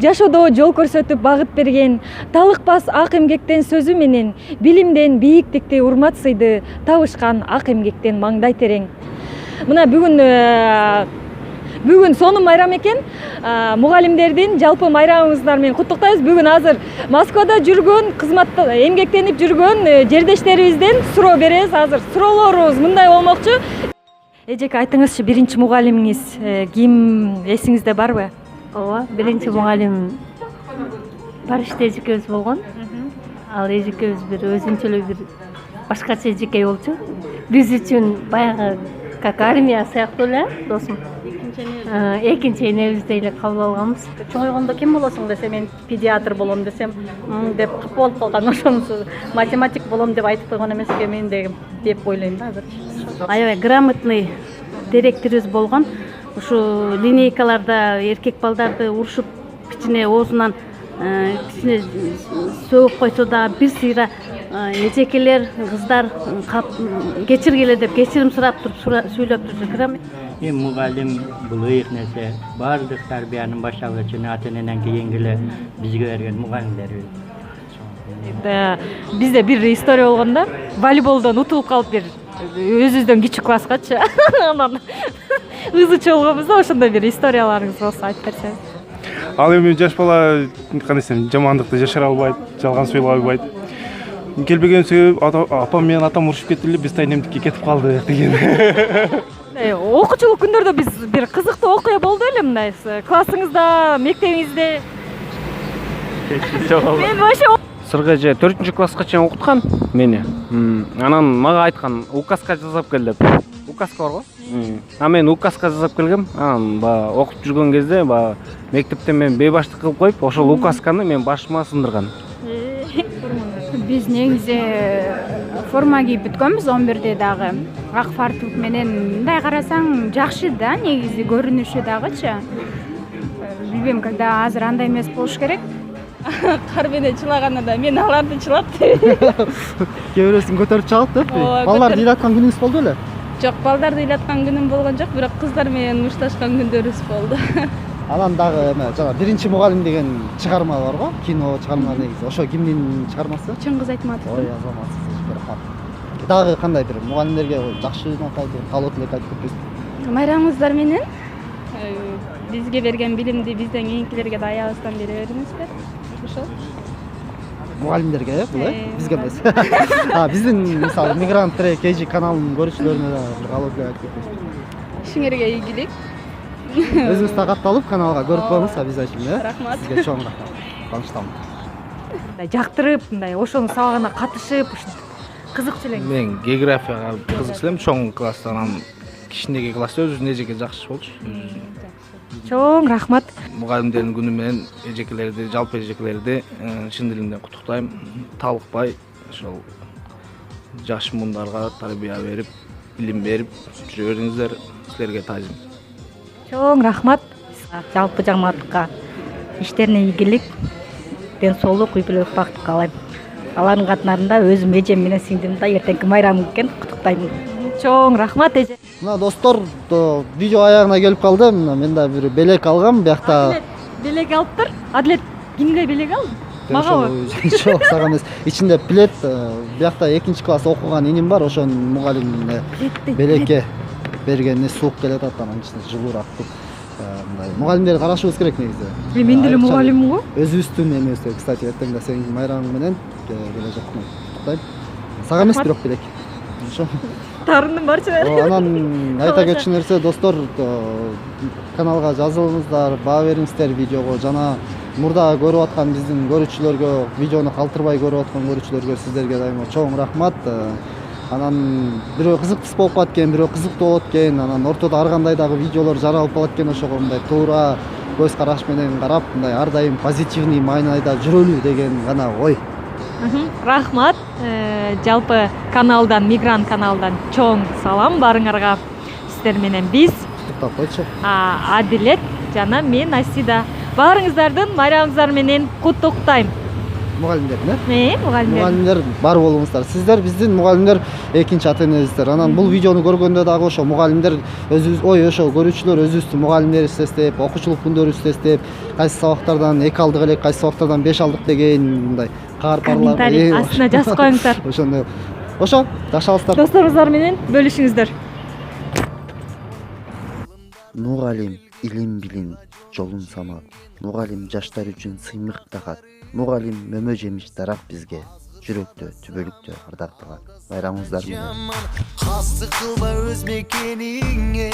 жашоодо жол көрсөтүп багыт берген, талыкпас ак эмгектен сөзү менен билимден бийиктикти урмат сыйды табышкан ак эмгектен маңдай терең. Мына бүгүн сонун майрам экен. Мугалимдердин жалпы майрамыңыздар менен куттуктайбыз. Бүгүн азыр Москвада жүргөн, кызматта эмгектенип жүргөн жердештерибизден суроо беребиз. Азыр суроолорубуз мындай болмокчу. Эжеке, айтыңызчы, биринчи мугалимиңиз ким, эсиңизде барбы? Ооба, биринчи мугалим Барышты эжекебиз болгон. Ал эжекебиз бир өзүнчөлүк бир башкача эжеке болчу. Биз үчүн баягы как армия сыяктуу эле досум. Экинчи энебиздей эле кабыл алганбыз. Чоңойгондо ким болосуң десе, мен педиатр болом десем, деп кып болуп калган. Ошонусу математик болом деп айтып койгон эмеске, мен деп ойлойм да азыр. Аябай грамотный директорубуз болгон. Ушу линейкаларда эркек балдарды урушуп кичине оозунан кичине сөгүп койсо да бир сыйра эжекелер, кыздар кечиргиле деп кечирим сурап туруп сүйлөп турчу. Мугалим бул ыйык нерсе. Баардык тарбиянын башталгычын ата энеден кийинки эле бизге берген мугалимдерибиз. Бизде бир история болгондо, волейболдон утулуп калып бир өзүбүздөн кичик класскачы анан ызычы болгонбуз да, ошондой бир историяларыңыз болсо айтып берсеңиз. Ал эми жаш бала кандай десем, жамандыкты жашыра албайт, жалган сүйлөй албайт. Келбеген себеп апам менен атам урушуп кетти эле, биз тайнемдикке кетип калдык деген. Окуучулук күндөрдө биз бир кызыктуу окуя болду эле мындай классыңызда, мектебиңизде? Мен вообще Сырга эже 4-класска чейин окуткан мени. Анан мага айткан, указка жазап кел деп. Указка бар го? Мен указка жазап келгем. Анан окуп жүргөн кезде мектептен мен бейбаштык кылып коюп, ошол указканы мен башыма сындырган. Биз негизи форма кийип бүткөнбүз 11-де дагы. Ак фартук менен мындай карасаң жакшы да, негизи көрүнүшү дагычы. Билбейм, когда азыр андай эмес болуш керек. Кар менен чылаганда да мен аларды чылап. Кээ бирөөсүн көтөрүп чалып деп. Балдарды ыйлаткан күнүңүз болду беле? Жок, балдарды ыйлаткан күнүм болгон жок, бирок кыздар менен урушташкан күндөрүбүз болду. Анан дагы жана биринчи мугалим деген чыгарма бар го, кино чыгарма негизи. Ошо кимдин чыгармасы? Чыңгыз Айтматов. Ой, азаматсыз, рахмат. Дагы кандай бир мугалимдерге жакшы натайды, каалоо тилек айтып кетпесиз. Майрамыңыздар менен бизге берген билимди бизден кийинкилерге да аябыздан бере бериңиздер. Ошол. Мугалимдерге, бул бизге эмес. Биздин мисалы Мигрант KG каналынын көрүүчүлөрүнө да каалоо тилек айтып кетпесиз. Ишиңерге ийгилик. Өзүңүз да катталып каналга көрүп коюңуз, обязательно. Рахмат. Сизге чоң рахмат. Тааныштам. Жактырып, мындай ошонун сабагына катышып, кызыкчу элең. Мен географияга кызыкчу элем, чоң класста, анан кичинекей класста өзүнүн эжеке жакшы болчу. Чоң рахмат. Мугалимдердин күнү менен эжекелерди, жалпы эжекелерди чын дилимден куттуктайм. Талыкпай ошол жаш муундарга тарбия берип, билим берип жүрө бериңиздер. Силерге таазим. Чоң рахмат. Жалпы жамаатка иштерине ийгилик, ден соолук, үй бүлөлүк бакыт каалайм. Алардын катарында өзүм эжем менен сиңдим да эртеңки майрамым экен, куттуктайм. Чоң рахмат эже. Мына достор, видео аягына келип калды. Мен да бир белек алгам, биякта. Белек алыптыр. Адилет кимге белек алды? Магабы? Жок, сага эмес. Ичинде плед, биякта 2-класс окуган иним бар, ошонун мугалимине белекке бергенне суук келет атат, анан ичинде жылуураак туруп. Мындай мугалимдерди карашыбыз керек негизи. Мен деле мугалиммин го. Өзүбүздүн эмебизде, кстати, эртең да сенин майрамың менен келе жактан куттуктайм. Сага эмес бирок белек. Ошо. Тарындын барчы. Анан айта кетчү нерсе, достор, каналга жазылыңыздар, баа бериңиздер видеого, жана мурда көрүп аткан биздин көрүүчүлөргө, видеону калтырбай көрүп аткан көрүүчүлөргө сиздерге дайыма чоң рахмат. Анан бирөө кызыктуу болуп калат экен, бирөө кызыктуу болот экен, анан ортодо ар кандай дагы видеолор жаралып калат экен, ошого мындай туура көз караш менен карап, мындай ар дайым позитивный маанайда жүрөлү деген гана ой. Рахмат. Жалпы каналдан, Мигрант каналдан чоң салам барыңарга. Сиздер менен биз Куттуктап койчу. Адилет жана мен Асида. Баарыңыздардын майрамыңыздар менен куттуктайм. мугалимдердин мугалимдер. мугалимдер бар болуңуздар. Сиздер биздин мугалимдер экинчи ата энебиздер. Анан бул видеону көргөндө дагы ошо мугалимдер өзүбүз ошо көрүүчүлөр өзүбүздүн мугалимдерибизди эстеп, окуучулук күндөрүбүздү эстеп, кайсы сабактардан 2 алдык элек, кайсы сабактардан 5 алдык деген мындай каарпарлар Комментарий астына жазып коюңуздар. Ошондой. Ошо, жашабыздар. Досторуңуздар менен бөлүшүңүздөр. Мугалим илим билим жолун санап, мугалим жаштар үчүн сыймык тагат. Мугалим мөмө жемиш дарак бизге, жүрөктө, түбөлүктө ардактагат. Байрамыңыздар менен. Хасты кылба өз мекениңе.